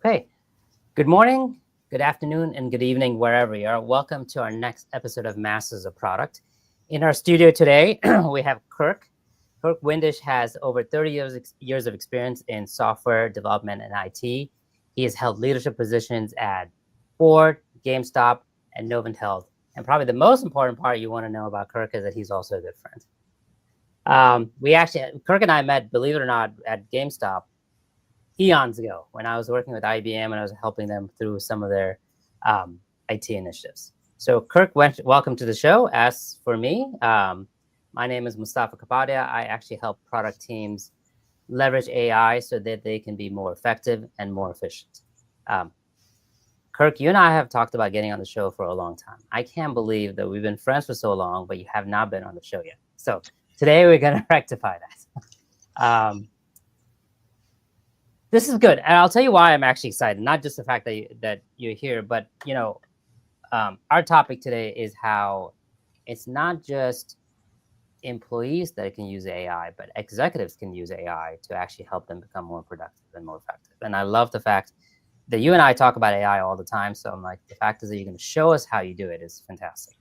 Okay, good morning, good afternoon, and good evening, wherever you are. Welcome to our next episode of Masters of Product. In our studio today, we have Kirk. Kirk Windisch has over 30 years of experience in software development and IT. He has held leadership positions at Ford, GameStop, and Novant Health. And probably the most important part you want to know about Kirk is that he's also a good friend. Kirk and I met, believe it or not, at GameStop eons ago when I was working with IBM and I was helping them through some of their IT initiatives. So Kirk, welcome to the show. As for me, my name is Mustafa Kapadia. I actually help product teams leverage AI so that they can be more effective and more efficient. Kirk, you and I have talked about getting on the show for a long time. I can't believe that we've been friends for so long, but you have not been on the show yet. So today we're going to rectify that. This is good, and I'll tell you why I'm actually excited. Not just the fact that you're here, but our topic today is how it's not just employees that can use AI, but executives can use AI to actually help them become more productive and more effective. And I love the fact that you and I talk about AI all the time. So I'm like, the fact is that you're going to show us how you do it is fantastic.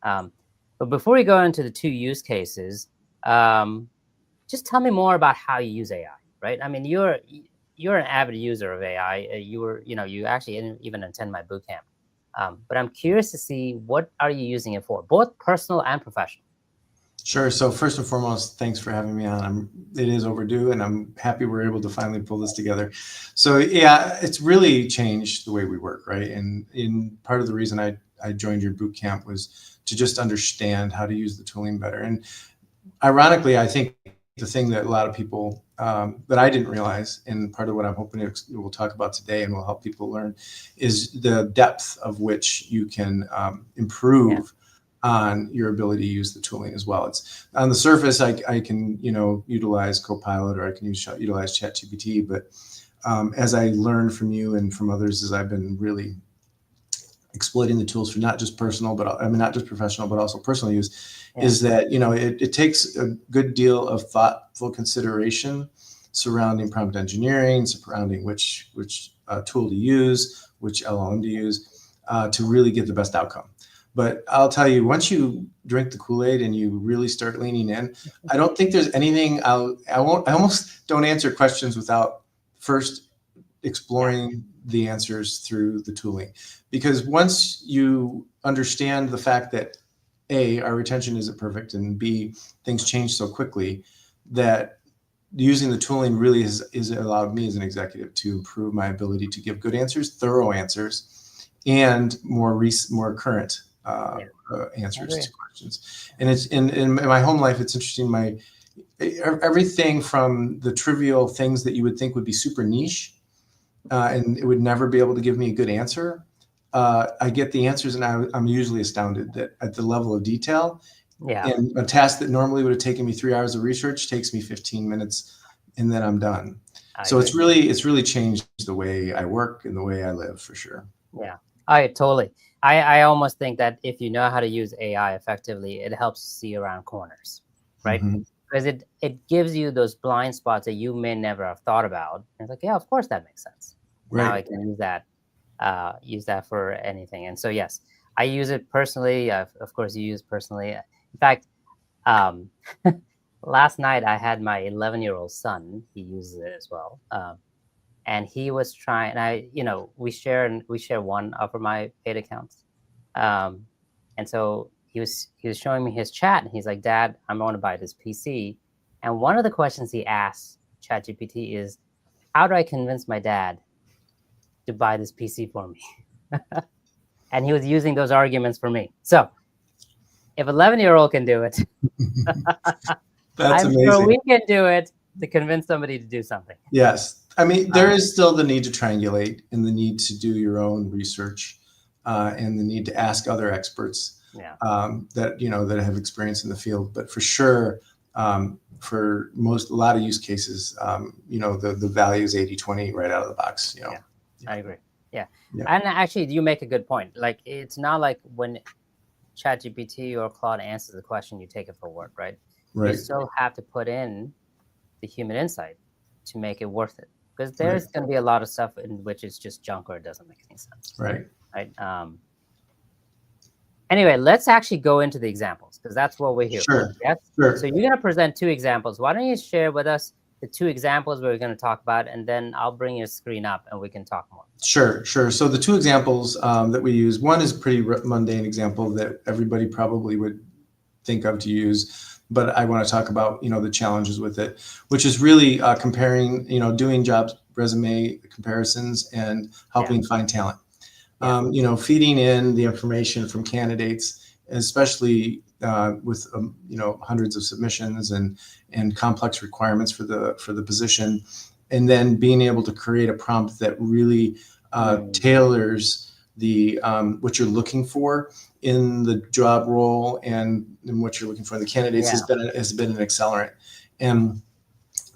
But before we go into the two use cases, just tell me more about how you use AI. Right? I mean, you're an avid user of AI. You actually didn't even attend my boot camp. But I'm curious to see, what are you using it for, both personal and professional? Sure. So first and foremost, thanks for having me on. It is overdue, and I'm happy we're able to finally pull this together. So yeah, it's really changed the way we work, right? And in part of the reason I joined your boot camp was to just understand how to use the tooling better. And ironically, I think the thing that a lot of people that I didn't realize, and part of what I'm hoping we'll talk about today and will help people learn, is the depth of which you can improve on your ability to use the tooling as well. It's on the surface, I can utilize Copilot, or I can utilize ChatGPT, but as I learned from you and from others, as I've been really exploiting the tools for not just professional, but also personal use, is that it takes a good deal of thoughtful consideration surrounding prompt engineering, surrounding which tool to use, which LLM to use, to really get the best outcome. But I'll tell you, once you drink the Kool-Aid and you really start leaning in, I don't think there's anything I almost don't answer questions without first exploring the answers through the tooling. Because once you understand the fact that A, our retention isn't perfect, and B, things change so quickly, that using the tooling really is allowed me as an executive to improve my ability to give good answers, thorough answers, and more current answers to questions. And it's in my home life, it's interesting. Everything from the trivial things that you would think would be super niche, and it would never be able to give me a good answer. I get the answers, and I'm usually astounded that at the level of detail. And a task that normally would have taken me 3 hours of research takes me 15 minutes, and then I'm done. So it's really changed the way I work and the way I live, for sure. Yeah, totally. I almost think that if you know how to use AI effectively, it helps you see around corners, right? Because it gives you those blind spots that you may never have thought about. And it's like, yeah, of course that makes sense. Right. Now I can use that for anything. And so, yes, I use it personally. Of course, you use it personally. In fact, last night I had my 11-year-old son. He uses it as well. And he was trying, and we share one of my paid accounts. And so he was showing me his chat, and he's like, "Dad, I'm going to buy this PC." And one of the questions he asked ChatGPT is, "How do I convince my dad to buy this PC for me?" And he was using those arguments for me. So if 11-year-old can do it, that's I'm amazing. sure we can do it to convince somebody to do something. Yes. I mean, there is still the need to triangulate, and the need to do your own research, and the need to ask other experts that have experience in the field. But for sure, for a lot of use cases, the value is 80-20 right out of the box. I agree. Yeah. And actually, you make a good point. Like, it's not like when ChatGPT or Claude answers the question, you take it for work, right? You still have to put in the human insight to make it worth it. because there's going to be a lot of stuff in which it's just junk or it doesn't make any sense. Right. Anyway, let's actually go into the examples because that's what we're here Sure. for. Yes? Sure. So you're going to present 2 examples. Why don't you share with us the 2 examples we're going to talk about, and then I'll bring your screen up and we can talk more. Sure. So the 2 examples that we use, one is a pretty mundane example that everybody probably would think of to use, but I want to talk about, the challenges with it, which is really comparing, doing jobs resume comparisons and helping find talent. Feeding in the information from candidates, especially with hundreds of submissions and complex requirements for the position, and then being able to create a prompt that really tailors the what you're looking for in the job role and what you're looking for in the candidates has been an accelerant. And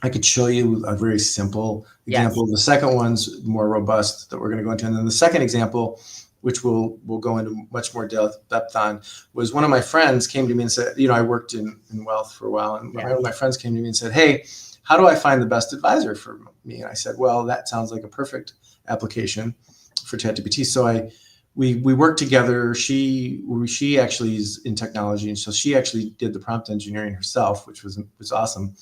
I could show you a very simple example. Yes. The second one's more robust that we're going to go into. And then the second example, which we'll go into much more depth on, was one of my friends came to me and said, I worked in wealth for a while. And one of my friends came to me and said, hey, how do I find the best advisor for me? And I said, well, that sounds like a perfect application for ChatGPT. So we worked together. She actually is in technology. And so she actually did the prompt engineering herself, which was awesome.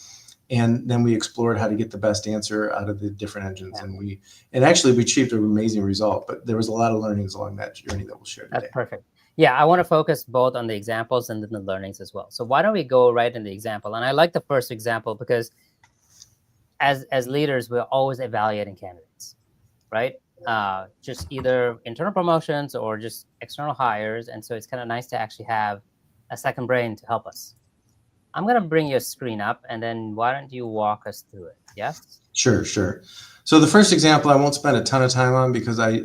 And then we explored how to get the best answer out of the different engines. And actually we achieved an amazing result, but there was a lot of learnings along that journey that we'll share today. That's perfect. Yeah, I want to focus both on the examples and then the learnings as well. So why don't we go right in the example? And I like the first example because as leaders, we're always evaluating candidates, right? Just either internal promotions or just external hires. And so it's kind of nice to actually have a second brain to help us. I'm going to bring your screen up, and then why don't you walk us through it? Yes? Sure. So the first example I won't spend a ton of time on because I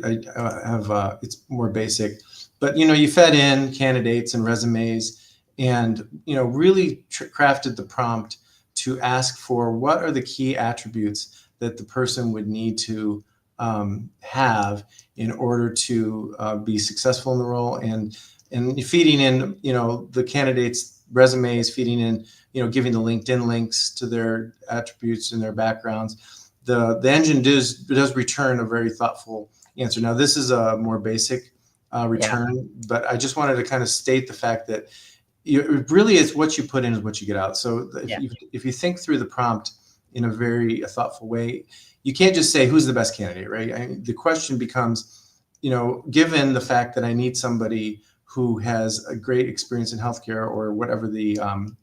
have it's more basic. But you fed in candidates and resumes, and really crafted the prompt to ask for what are the key attributes that the person would need to have in order to be successful in the role, and feeding in the candidates' resumes, feeding in, giving the LinkedIn links to their attributes and their backgrounds. The engine does return a very thoughtful answer. Now, this is a more basic return, but I just wanted to kind of state the fact that it really is what you put in is what you get out. So if you think through the prompt in a very thoughtful way, you can't just say who's the best candidate, right? The question becomes, given the fact that I need somebody who has a great experience in healthcare or whatever the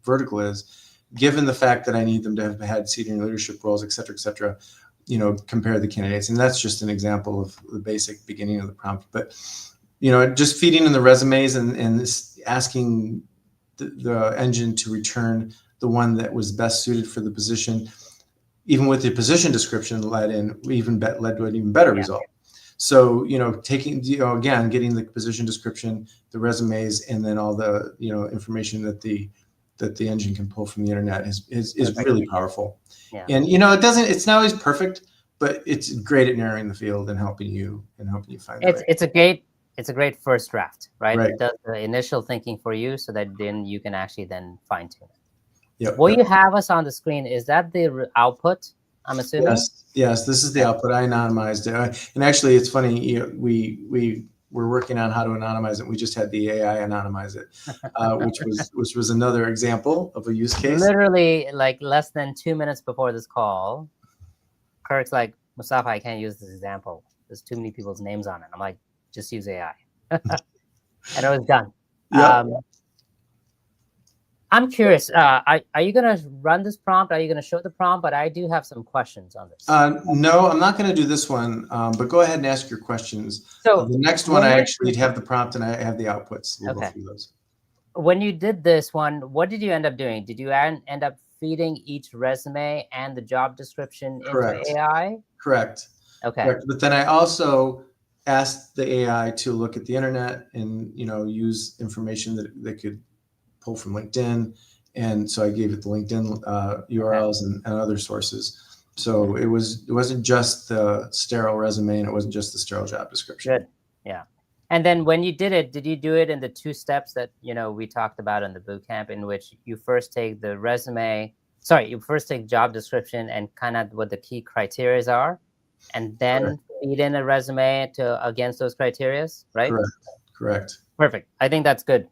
vertical is, given the fact that I need them to have had senior leadership roles, et cetera, compare the candidates. And that's just an example of the basic beginning of the prompt. But, just feeding in the resumes and this asking the engine to return the one that was best suited for the position, even with the position description led to an even better result. So, taking, again, getting the position description, the resumes, and then all the, information that the engine can pull from the internet is really powerful. Yeah. And, it's not always perfect, but it's great at narrowing the field and helping you find it. It's a great first draft, right? It does the initial thinking for you so that then you can actually then fine tune it. Yep. What you have us on the screen, is that the output? I'm assuming. Yes, this is the output. I anonymized it, and actually, it's funny. We were working on how to anonymize it. We just had the AI anonymize it, which was another example of a use case. Literally, like less than 2 minutes before this call, Kirk's like, Mustafa, I can't use this example. There's too many people's names on it. I'm like, just use AI, and it was done. Yep. I'm curious, are you going to run this prompt? Are you going to show the prompt? But I do have some questions on this. No, I'm not going to do this one, but go ahead and ask your questions. So the next one, I actually have the prompt and I have the outputs. We'll go through those. When you did this one, what did you end up doing? Did you end up feeding each resume and the job description into AI? Correct. Okay. Correct. But then I also asked the AI to look at the internet and, use information that they could pull from LinkedIn, and so I gave it the LinkedIn URLs and other sources. So it wasn't just the sterile resume and it wasn't just the sterile job description. Good, yeah. And then when you did you do it in the 2 steps that we talked about in the bootcamp, in which you first take the resume, you first take job description and kind of what the key criteria are, and then feed in a resume against those criteria, right? Correct. Perfect. I think that's good.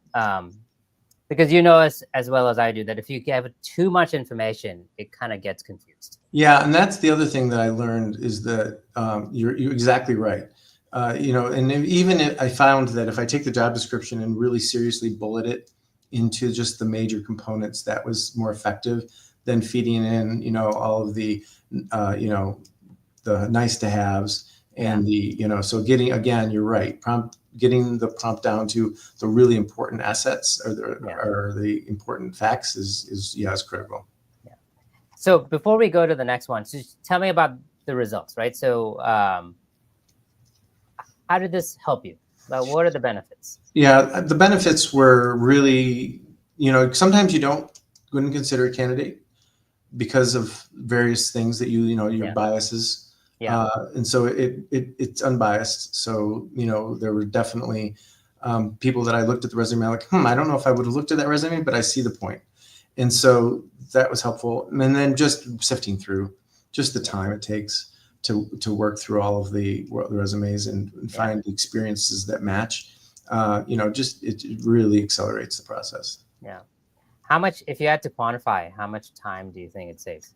Because you know as well as I do that if you give too much information, it kind of gets confused. Yeah, and that's the other thing that I learned is that you're exactly right. And even if I found that if I take the job description and really seriously bullet it into just the major components, that was more effective than feeding in, all of the, the nice to haves and so again, you're right. Getting the prompt down to the really important assets or the important facts is critical. Yeah. So before we go to the next one, so tell me about the results, right? So how did this help you? What are the benefits? Yeah, the benefits were really, sometimes you wouldn't consider a candidate because of various things that your biases. Yeah. And so it's unbiased. So, there were definitely people that I looked at the resume like, I don't know if I would have looked at that resume, but I see the point. And so that was helpful. And then just sifting through just the time it takes to work through all of the resumes and find the experiences that match, it really accelerates the process. Yeah. How much, if you had to quantify, how much time do you think it saves?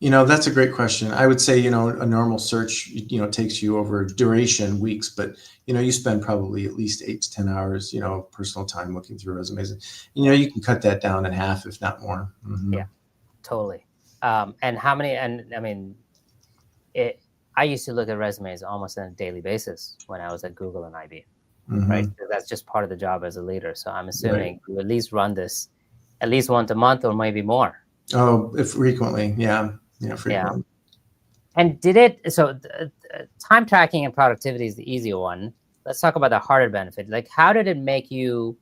That's a great question. I would say, a normal search, takes you over duration weeks, but, you spend probably at least 8 to 10 hours, personal time looking through resumes. And, you can cut that down in half, if not more. Mm-hmm. Yeah, totally. And how many, and I mean, I used to look at resumes almost on a daily basis when I was at Google and IBM, right? That's just part of the job as a leader. So I'm assuming you at least run this at least once a month or maybe more. Oh, frequently. Yeah. Yeah, frequently. Yeah. And time tracking and productivity is the easier one. Let's talk about the harder benefit. Like, how did it make you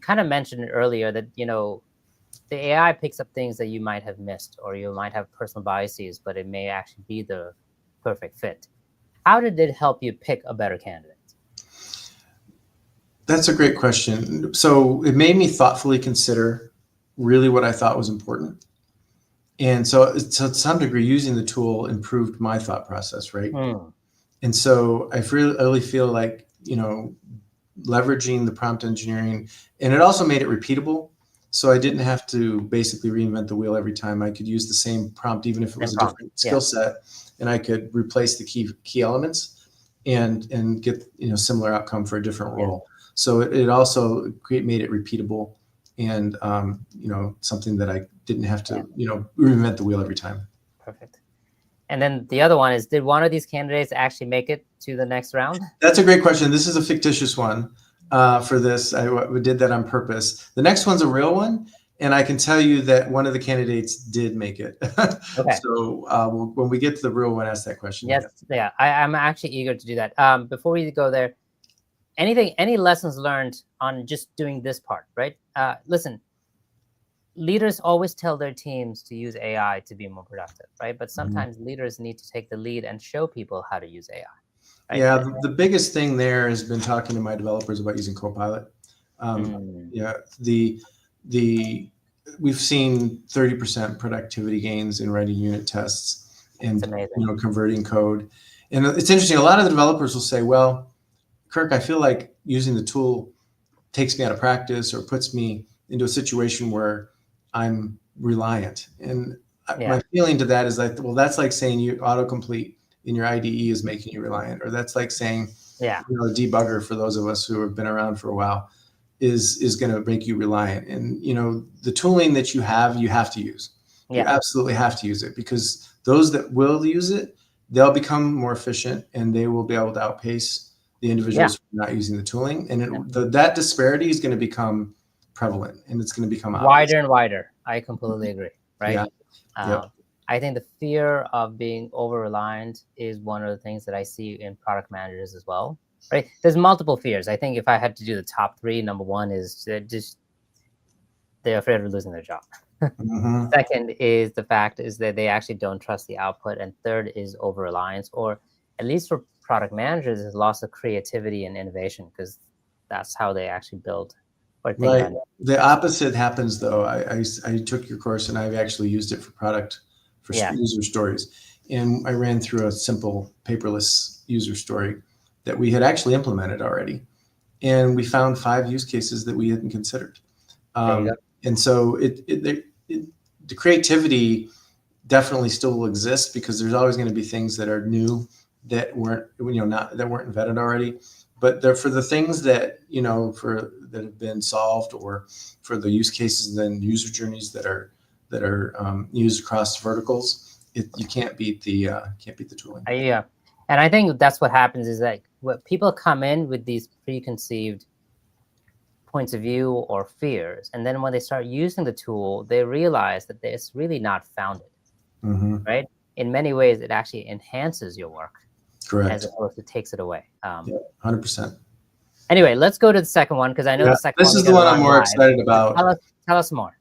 kind of mentioned it earlier that, the AI picks up things that you might have missed, or you might have personal biases, but it may actually be the perfect fit. How did it help you pick a better candidate? That's a great question. So it made me thoughtfully consider really what I thought was important. And so to some degree, using the tool improved my thought process, right? And so I really feel like, leveraging the prompt engineering, and it also made it repeatable. So I didn't have to basically reinvent the wheel every time. I could use the same prompt, even if it was a different skill set, and I could replace the key elements and get, similar outcome for a different role. So it also made it repeatable and, something that I didn't have to, reinvent the wheel every time. Perfect. And then the other one is, did one of these candidates actually make it to the next round? That's a great question. This is a fictitious one for this. We did that on purpose. The next one's a real one. And I can tell you that one of the candidates did make it. Okay. So when we get to the real one, ask that question. Yes. Yeah. I'm actually eager to do that. Before we go there, any lessons learned on just doing this part, right? Listen, leaders always tell their teams to use AI to be more productive, right? But sometimes leaders need to take the lead and show people how to use AI. Right? Yeah, the biggest thing there has been talking to my developers about using Copilot. Yeah, we've seen 30% productivity gains in writing unit tests and converting code. And it's interesting. A lot of the developers will say, "Well, Kirk, I feel like using the tool takes me out of practice or puts me into a situation where I'm reliant." And my feeling to that is like, well, that's like saying you autocomplete in your IDE is making you reliant, or that's like saying, a debugger for those of us who have been around for a while is going to make you reliant. And, the tooling that you have to use. You absolutely have to use it, because those that will use it, they'll become more efficient and they will be able to outpace the individuals who are not using the tooling. And that disparity is going to become prevalent, and it's going to become wider and wider. I completely agree. Right. Yeah. I think the fear of being over-reliant is one of the things that I see in product managers as well. Right. There's multiple fears. I think if I had to do the top 3, number 1 is they're afraid of losing their job. Second is the fact is that they actually don't trust the output. And third is over-reliance, or at least for product managers, is loss of creativity and innovation, because that's how they actually build. Right. The opposite happens, though. I took your course and I've actually used it for user stories. and I ran through a simple paperless user story that we had actually implemented already. And we found 5 use cases that we hadn't considered. There you go. And so the creativity definitely still will exist, because there's always going to be things that are new that weren't, that weren't vetted already. But they're for the things that, that have been solved, or for the use cases and user journeys that are used across verticals. You can't beat the tooling. Yeah, and I think that's what happens is that when people come in with these preconceived points of view or fears, and then when they start using the tool, they realize that it's really not founded, right? In many ways, it actually enhances your work, correct, as opposed to takes it away. 100%. Anyway, let's go to the second one, because I know the second one. This is the one I'm more excited about. Tell us more.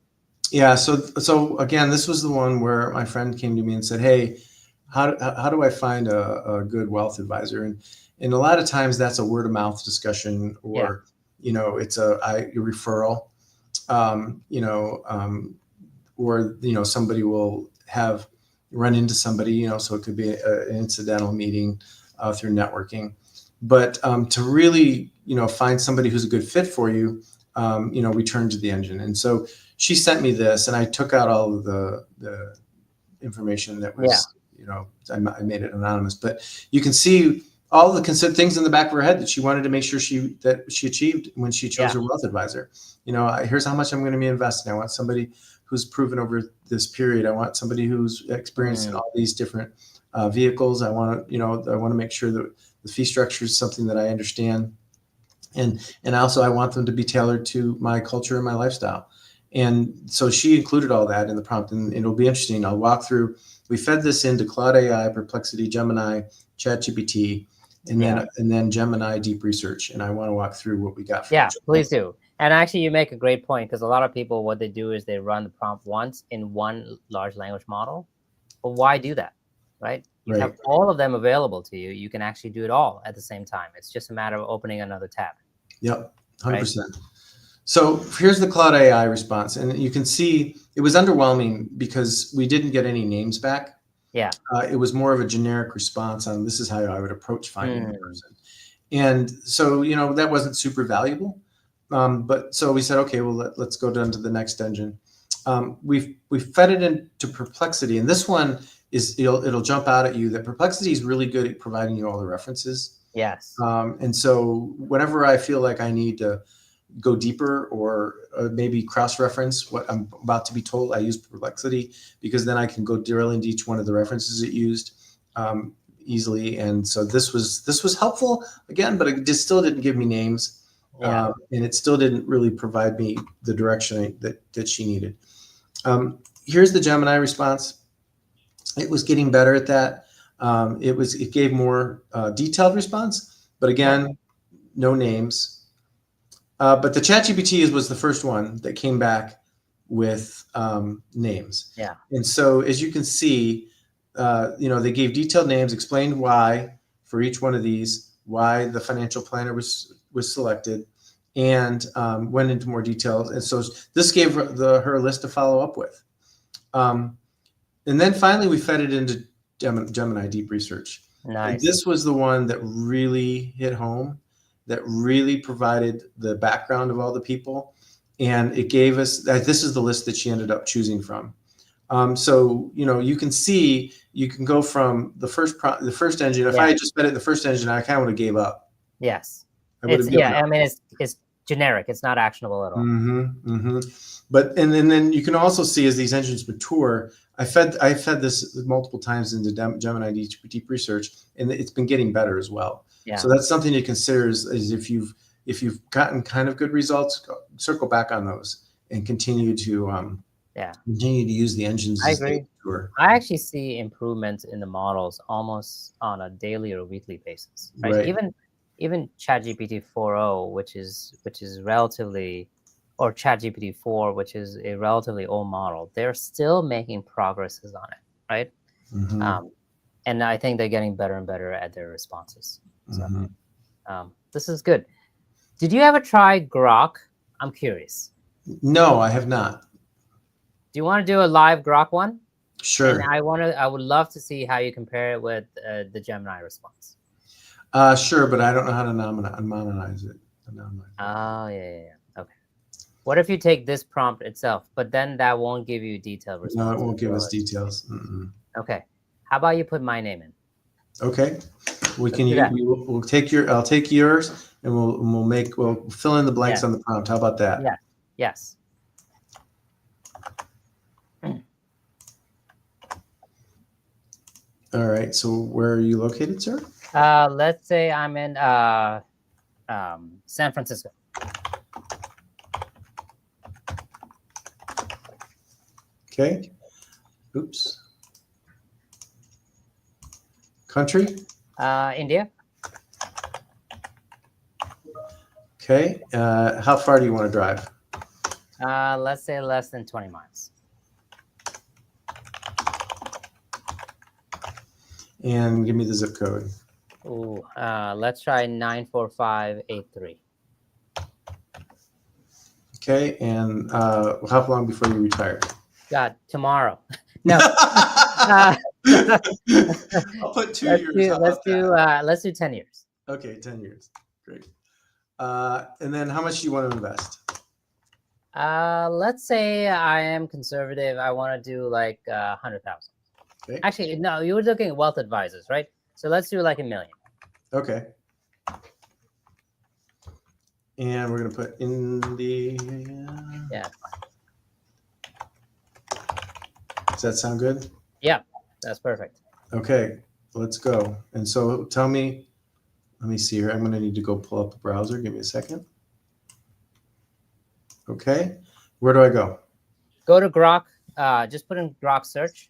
Yeah. So again, this was the one where my friend came to me and said, "Hey, how do I find a good wealth advisor?" And a lot of times that's a word of mouth discussion, or it's a referral, or somebody will have run into somebody, so it could be an incidental meeting through networking. But to really, find somebody who's a good fit for you, we turn to the engine. And so she sent me this, and I took out all of the information that was, I made it anonymous, but you can see all the things in the back of her head that she wanted to make sure she achieved when she chose her wealth advisor. Here's how much I'm going to be investing. I want somebody who's proven over this period. I want somebody who's experienced in all these different vehicles. I want to make sure that the fee structure is something that I understand. And also I want them to be tailored to my culture and my lifestyle. And so she included all that in the prompt, and it'll be interesting. I'll walk through. We fed this into Cloud AI, Perplexity, Gemini, ChatGPT, and then Gemini Deep Research. And I want to walk through what we got. Yeah, please do. And actually, you make a great point, because a lot of people, what they do is they run the prompt once in one large language model. But why do that, right? You have all of them available to you. You can actually do it all at the same time. It's just a matter of opening another tab. Yep, 100%. Right? So here's the Cloud AI response. And you can see it was underwhelming because we didn't get any names back. Yeah. It was more of a generic response on this is how I would approach finding a person. And so, that wasn't super valuable. But so we said, okay, well, let's go down to the next engine. We fed it into Perplexity, and this one is it'll jump out at you that Perplexity is really good at providing you all the references. Yes. And so whenever I feel like I need to go deeper or maybe cross-reference what I'm about to be told, I use Perplexity, because then I can go drill into each one of the references it used easily. And so this was helpful again, but it just still didn't give me names. And it still didn't really provide me the direction that she needed. Here's the Gemini response. It was getting better at that. It gave more detailed response, but again, no names. But the ChatGPT was the first one that came back with names. Yeah. And so as you can see, they gave detailed names, explained why for each one of these, why the financial planner was selected, and went into more details. And so this gave her a list to follow up with. And then finally, we fed it into Gemini Deep Research. Nice. And this was the one that really hit home, that really provided the background of all the people. And it gave us, this is the list that she ended up choosing from. So, you can see, you can go from the first engine. If I had just fed it the first engine, I kind of would have gave up. Yes. It's generic. It's not actionable at all. But and then you can also see as these engines mature, I fed this multiple times into Gemini Deep Research, and it's been getting better as well. Yeah. So that's something to consider is if you've gotten kind of good results, circle back on those and continue to use the engines. I agree. I actually see improvements in the models almost on a daily or weekly basis. Right? Even ChatGPT 4.0, which is relatively, or ChatGPT 4, which is a relatively old model, they're still making progresses on it, right? And I think they're getting better and better at their responses. So this is good. Did you ever try Grok? I'm curious. No, I have not. Do you want to do a live Grok one? Sure. And I would love to see how you compare it with the Gemini response. Sure, but I don't know how to anonymize it. Oh, yeah. Okay. What if you take this prompt itself, but then that won't give you detailed No, response? it won't give us details. Okay. How about you put my name in? Okay. We Let's can do that. we'll take I'll take yours and we'll fill in the blanks Yes. on the prompt. How about that? Yeah. Yes. All right. So where are you located, sir? Let's say I'm in San Francisco. Okay. Oops. Country? India. Okay. How far do you want to drive? Let's say less than 20 miles. And give me the zip code. Ooh, let's try 94583. Okay. And how long before you retire? God, tomorrow. No. I'll put 2 years. Let's do 10 years. Okay, 10 years. Great. And then how much do you want to invest? Let's say I am conservative. I want to do like 100,000. Okay. Actually, no, you were looking at wealth advisors, right? So let's do like $1 million. Okay. And we're going to put India. Yeah. Does that sound good? Yeah, that's perfect. Okay, let's go. And so tell me, let me see here. I'm going to need to go pull up the browser. Give me a second. Okay. Where do I go? Go to Grok. Just put in Grok search.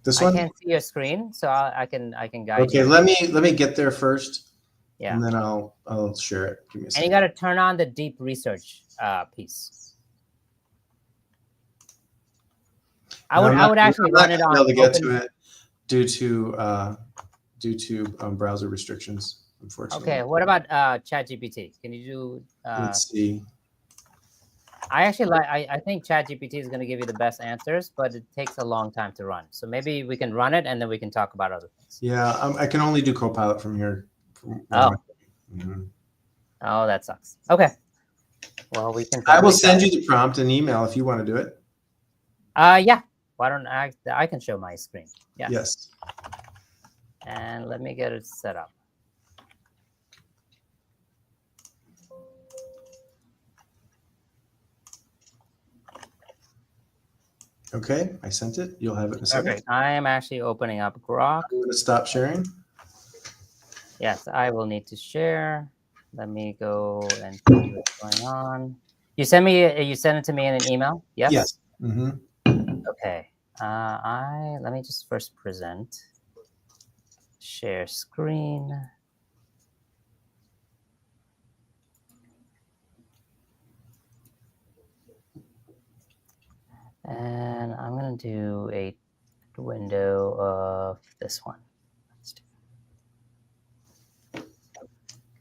This one? I can't see your screen, so I can guide Okay, you. let me get there first. Yeah. And then I'll share it. Give me a And second. you got to turn on the deep research piece. I would actually run it on. Able to get to it due to browser restrictions, unfortunately. Okay. What about ChatGPT? Can you do? Let's see. I actually I think ChatGPT is going to give you the best answers, but it takes a long time to run. So maybe we can run it and then we can talk about other things. Yeah, I can only do Copilot from here. Oh. Mm-hmm. Oh, that sucks. Okay. Well, we can. I will send you the prompt and email if you want to do it. Yeah. Why don't I can show my screen. Yes. Yes. And let me get it set up. Okay, I sent it. You'll have it in a second. Okay. I am actually opening up Grok. I'm going to stop sharing. Yes, I will need to share. Let me go and see what's going on. You send it to me in an email? Yes. Yes. Mm-hmm. Okay. Let me just first present. Share screen. And I'm gonna do a window of this one.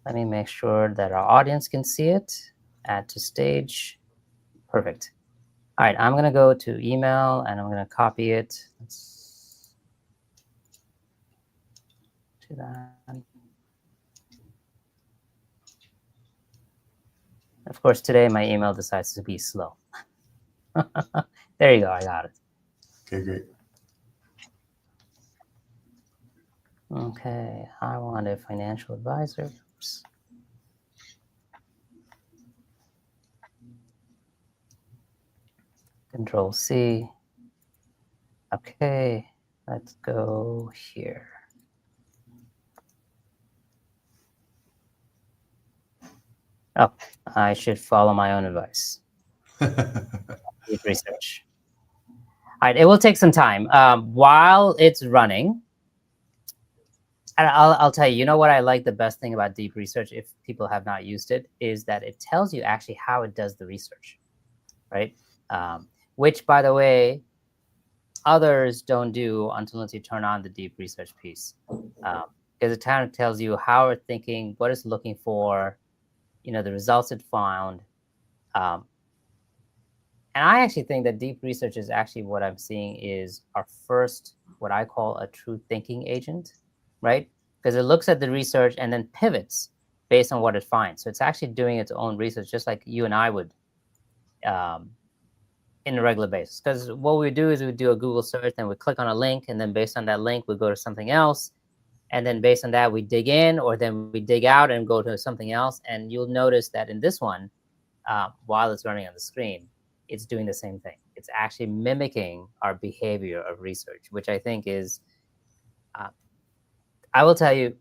Let me make sure that our audience can see it. Add to stage. Perfect. All right, I'm gonna go to email and I'm gonna copy it. Let's do that. Of course, today my email decides to be slow. There you go, I got it. Okay, great. Okay, I want a financial advisor. Oops. Control C. Okay, let's go here. Oh, I should follow my own advice. Deep research. All right, it will take some time. While it's running, and I'll tell you, you know what I like the best thing about deep research, if people have not used it, is that it tells you actually how it does the research, right? Which, by the way, others don't do until you turn on the deep research piece. Because it kind of tells you how it's thinking, what it's looking for, the results it found. And I actually think that deep research is actually what I'm seeing is our first, what I call a true thinking agent, right? Because it looks at the research and then pivots based on what it finds. So it's actually doing its own research, just like you and I would in a regular basis. Because what we do is we do a Google search and we click on a link, and then based on that link, we go to something else. And then based on that, we dig in, or then we dig out and go to something else. And you'll notice that in this one, while it's running on the screen, it's doing the same thing. It's actually mimicking our behavior of research, which I think is, I will tell you,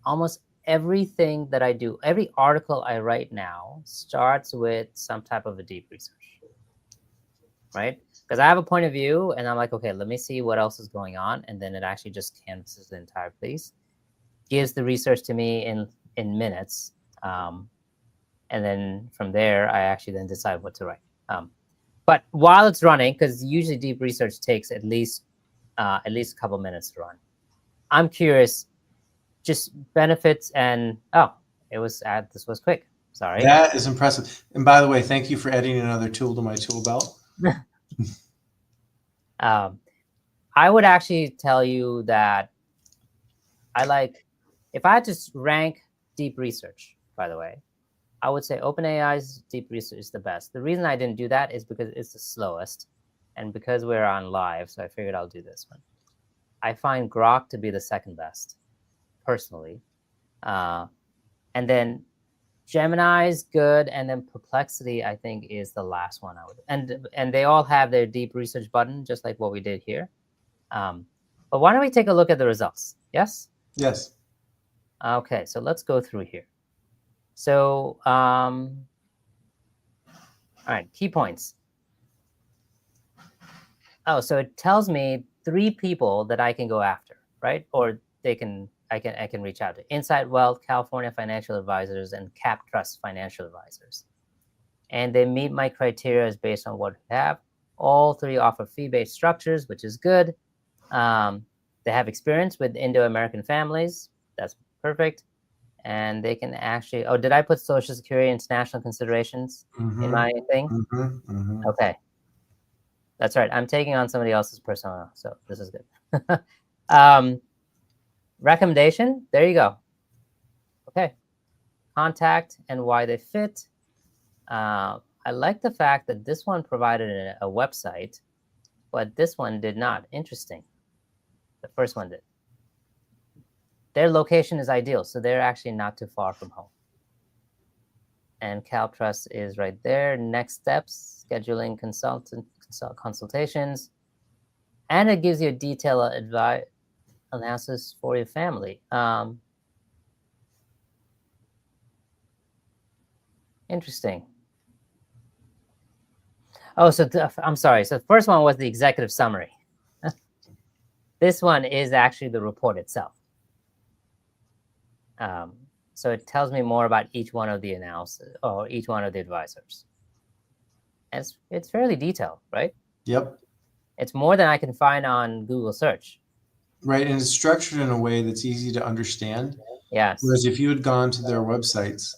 almost everything that I do, every article I write now starts with some type of a deep research, right? Because I have a point of view and I'm like, okay, let me see what else is going on. And then it actually just canvases the entire piece, gives the research to me in minutes. And then from there, I actually then decide what to write. But while it's running, because usually deep research takes at least a couple minutes to run, I'm curious, just benefits and, it was, this was quick. Sorry. That is impressive. And by the way, thank you for adding another tool to my tool belt. I would actually tell you that if I had to rank deep research, by the way, I would say OpenAI's deep research is the best. The reason I didn't do that is because it's the slowest, and because we're on live, so I figured I'll do this one. I find Grok to be the second best, personally. And then Gemini's good, and then Perplexity, I think, is the last one I would. And they all have their deep research button, just like what we did here. But why don't we take a look at the results? Yes? Yes. Okay, so let's go through here. So, all right, key points. Oh, so it tells me 3 people that I can go after, right? Or I can reach out to: Insight Wealth, California Financial Advisors, and Cap Trust Financial Advisors. And they meet my criteria as based on what we have. All 3 offer fee-based structures, which is good. They have experience with Indo-American families. That's perfect. And they can actually, did I put Social Security international considerations in my thing? Okay. That's right. I'm taking on somebody else's persona, so this is good. Recommendation, there you go. Okay. Contact and why they fit. I like the fact that this one provided a website, but this one did not. Interesting. The first one did. Their location is ideal, so they're actually not too far from home. And CalTrust is right there. Next steps, scheduling consultations. And it gives you a detailed analysis for your family. Interesting. Oh, so I'm sorry. So the first one was the executive summary. This one is actually the report itself. So it tells me more about each one of the analysis or each one of the advisors. And it's fairly detailed, right? Yep. It's more than I can find on Google search. Right, and it's structured in a way that's easy to understand. Yes. Whereas if you had gone to their websites,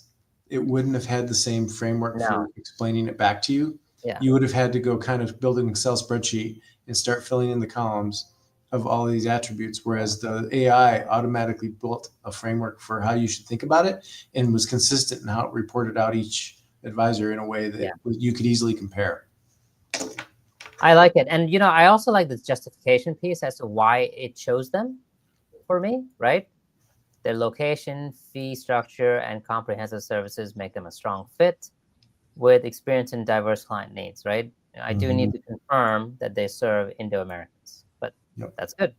it wouldn't have had the same framework for explaining it back to you. Yeah. You would have had to go kind of build an Excel spreadsheet and start filling in the columns of all of these attributes, whereas the AI automatically built a framework for how you should think about it and was consistent in how it reported out each advisor in a way that you could easily compare. I like it. And, I also like the justification piece as to why it chose them for me, right? Their location, fee structure, and comprehensive services make them a strong fit with experience in diverse client needs, right? I do need to confirm that they serve Indo-Americans, but that's good.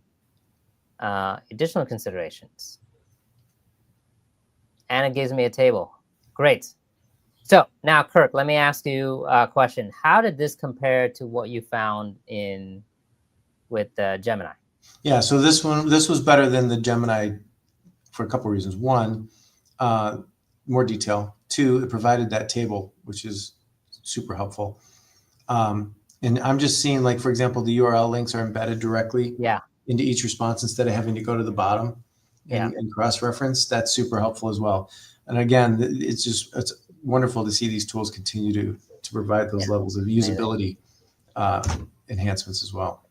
Additional considerations. And it gives me a table. Great. So now, Kirk, let me ask you a question. How did this compare to what you found with Gemini? Yeah, so this was better than the Gemini for a couple of reasons. One, more detail. 2, it provided that table, which is super helpful. And I'm just seeing, like, for example, the URL links are embedded directly into each response instead of having to go to the bottom and cross-reference. That's super helpful as well. And again, it's wonderful to see these tools continue to to provide those levels of usability enhancements as well.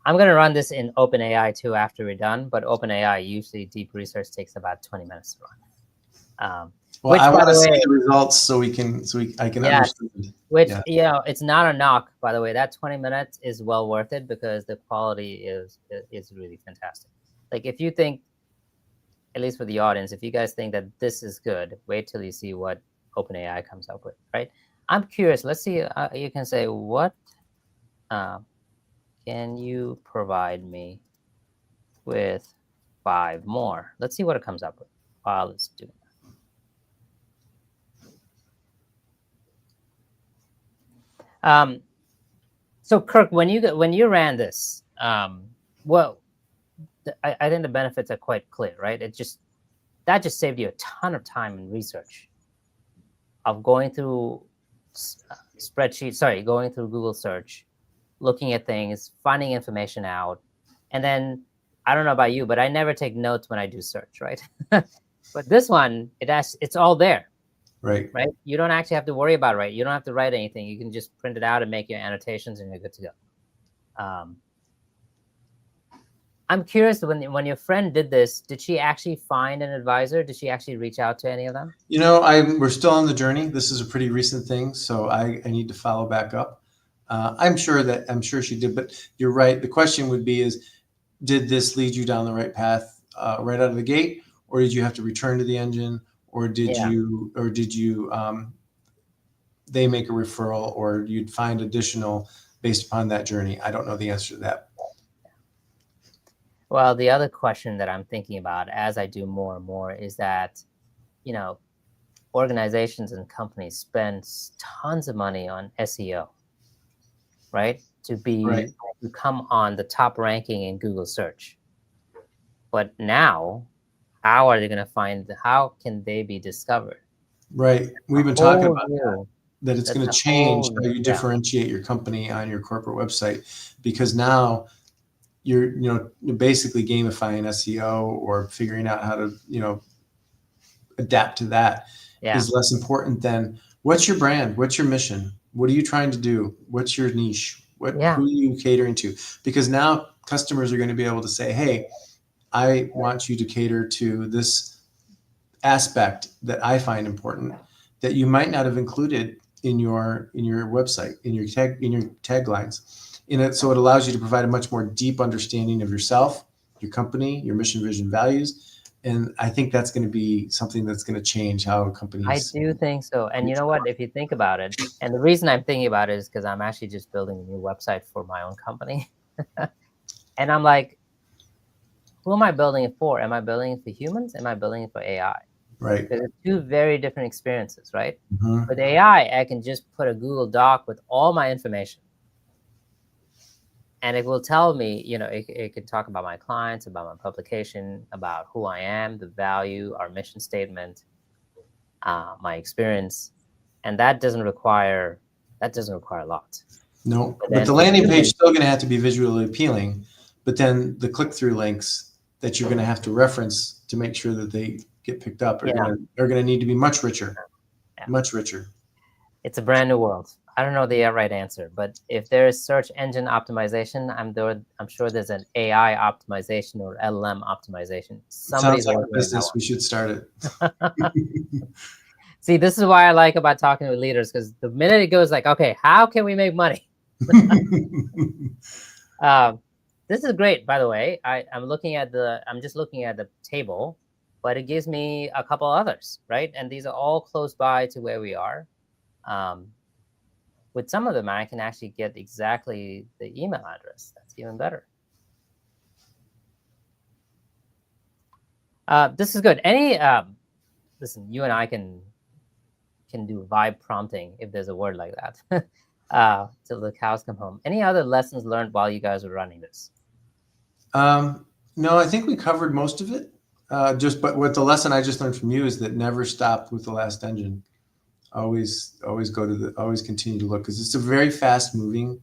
I'm going to run this in OpenAI too after we're done, but OpenAI, usually deep research takes about 20 minutes to run. Well, I want to see the results so I can understand. Which, it's not a knock, by the way. That 20 minutes is well worth it because the quality is really fantastic. Like, if you think, at least for the audience, if you guys think that this is good, wait till you see what OpenAI comes up with, right? I'm curious. Let's see. You can say, what can you provide me with 5 more? Let's see what it comes up with while it's doing that. So Kirk, when you ran this, well, I think the benefits are quite clear, right? That just saved you a ton of time and research of going through going through Google search, looking at things, finding information out. And then, I don't know about you, but I never take notes when I do search, right? But this one, it's all there. Right. You don't actually have to worry about it, right? You don't have to write anything. You can just print it out and make your annotations and you're good to go. I'm curious, when your friend did this, did she actually find an advisor? Did she actually reach out to any of them? We're still on the journey. This is a pretty recent thing, so I need to follow back up. I'm sure she did, but you're right. The question would be did this lead you down the right path right out of the gate, or did you have to return to the engine, or did you they make a referral, or you'd find additional based upon that journey? I don't know the answer to that. Well, the other question that I'm thinking about as I do more and more is that, organizations and companies spend tons of money on SEO, right? To come on the top ranking in Google search. But now, how can they be discovered? Right. We've been talking about that it's going to change how you differentiate your company on your corporate website, because now you're basically gamifying SEO or figuring out how to adapt to that is less important than what's your brand, what's your mission, what are you trying to do, what's your niche, who are you catering to? Because now customers are going to be able to say, hey, I want you to cater to this aspect that I find important that you might not have included in your website, in your taglines. So it allows you to provide a much more deep understanding of yourself, your company, your mission, vision, values. And I think that's going to be something that's going to change how companies. I do think so. And you know what, if you think about it, and the reason I'm thinking about it is because I'm actually just building a new website for my own company. And I'm like, who am I building it for? Am I building it for humans? Am I building it for AI? Right. Because it's 2 very different experiences, right? Mm-hmm. With AI, I can just put a Google Doc with all my information. And it will tell me, it can talk about my clients, about my publication, about who I am, the value, our mission statement, my experience. And that doesn't require a lot. No, but the landing page is still going to have to be visually appealing. But then the click-through links that you're going to have to reference to make sure that they get picked up are going to need to be much richer, much richer. It's a brand new world. I don't know the right answer, but if there is search engine optimization, I'm sure there's an AI optimization or LLM optimization. Sounds like a business. We should start it. See, this is why I like about talking with leaders, because the minute it goes like, okay, how can we make money? This is great, by the way. I'm just looking at the table, but it gives me a couple others, right? And these are all close by to where we are. With some of them, I can actually get exactly the email address. That's even better. This is good. Listen, you and I can do vibe prompting if there's a word like that till the cows come home. Any other lessons learned while you guys were running this? No, I think we covered most of it. But what the lesson I just learned from you is that never stop with the last engine. Always continue to look, because it's a very fast moving,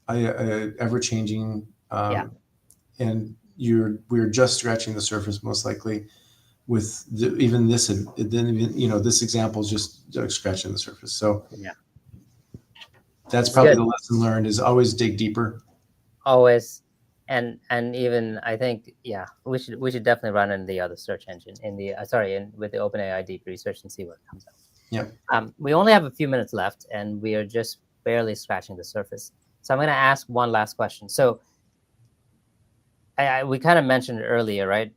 ever changing, and we're just scratching the surface most likely with this example is just scratching the surface. So That's It's probably good. the lesson learned, is always dig deeper. Always. And even I think, yeah, we should definitely run in the other search engine in the with the OpenAI deep research and see what comes out. Yep. We only have a few minutes left, and we are just barely scratching the surface. So I'm going to ask one last question. So we kind of mentioned it earlier, right?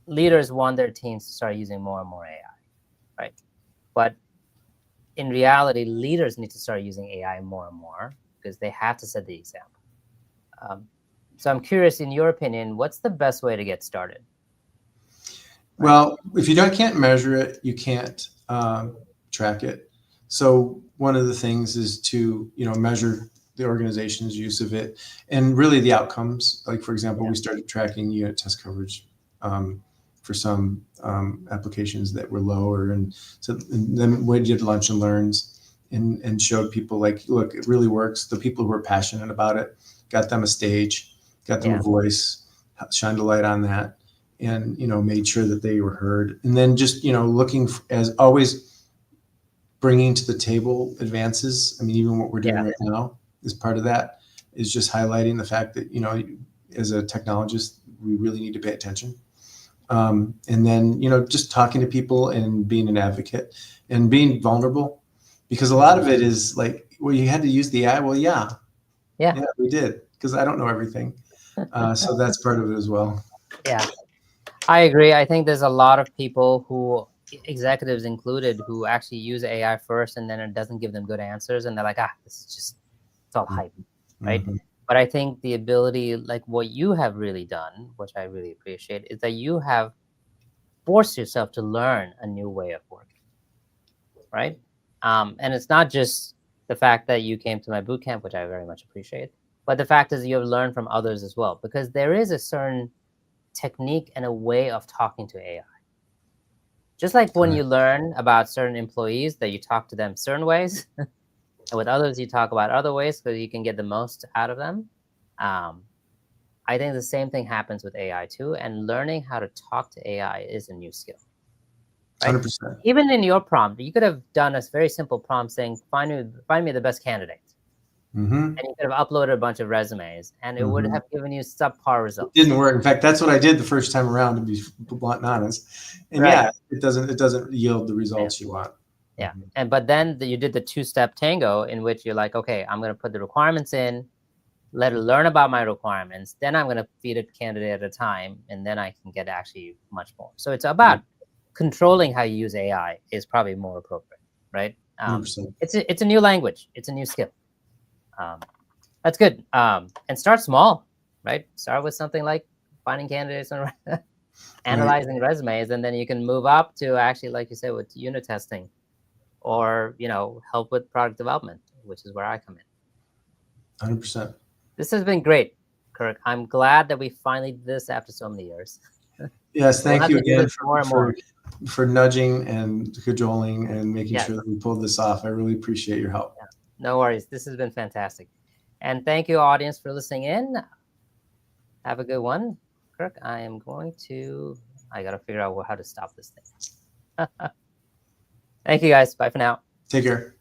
Leaders want their teams to start using more and more AI, right? But in reality, leaders need to start using AI more and more because they have to set the example. So I'm curious, in your opinion, what's the best way to get started? Well, if you can't measure it, you can't track it. So one of the things is to measure the organization's use of it, and really the outcomes. Like, for example, we started tracking unit test coverage for some applications that were lower, and then we did lunch and learns and showed people, like, look, it really works. The people who were passionate about it, got them a stage, got them a voice, shined a light on that, and made sure that they were heard. And then just looking as always, bringing to the table advances. I mean, even what we're doing right now is part of that, is just highlighting the fact that as a technologist, we really need to pay attention. And then just talking to people and being an advocate and being vulnerable, because a lot of it is like, well, you had to use the AI. Well, yeah, we did, because I don't know everything. So that's part of it as well. Yeah, I agree. I think there's a lot of people who, executives included, who actually use AI first, and then it doesn't give them good answers, and they're like, this is just, it's all hype, right? Mm-hmm. But I think the ability, like what you have really done, which I really appreciate, is that you have forced yourself to learn a new way of working, right? And it's not just the fact that you came to my boot camp, which I very much appreciate, but the fact is you have learned from others as well, because there is a certain technique and a way of talking to AI. Just like when you learn about certain employees, that you talk to them certain ways, and with others you talk about other ways because you can get the most out of them. I think the same thing happens with AI too, and learning how to talk to AI is a new skill. Right? 100%. Even in your prompt, you could have done a very simple prompt saying, find me the best candidate. Mm-hmm. And you could have uploaded a bunch of resumes, and it would have given you subpar results. It didn't work. In fact, that's what I did the first time around, to be blunt and honest. And it doesn't yield the results you want. Yeah. But then you did the 2-step tango, in which you're like, okay, I'm going to put the requirements in, let it learn about my requirements, then I'm going to feed it candidate at a time, and then I can get actually much more. So it's about controlling how you use AI is probably more appropriate, right? It's a new language. It's a new skill. That's good. And start small, right? Start with something like finding candidates and analyzing resumes, and then you can move up to actually, like you said, with unit testing, or help with product development, which is where I come in. 100%. This has been great, Kirk. I'm glad that we finally did this after so many years. Yes, thank you again for nudging and cajoling and making sure that we pulled this off. I really appreciate your help. Yeah. No worries. This has been fantastic. And thank you, audience, for listening in. Have a good one. Kirk, I got to figure out how to stop this thing. Thank you, guys. Bye for now. Take care.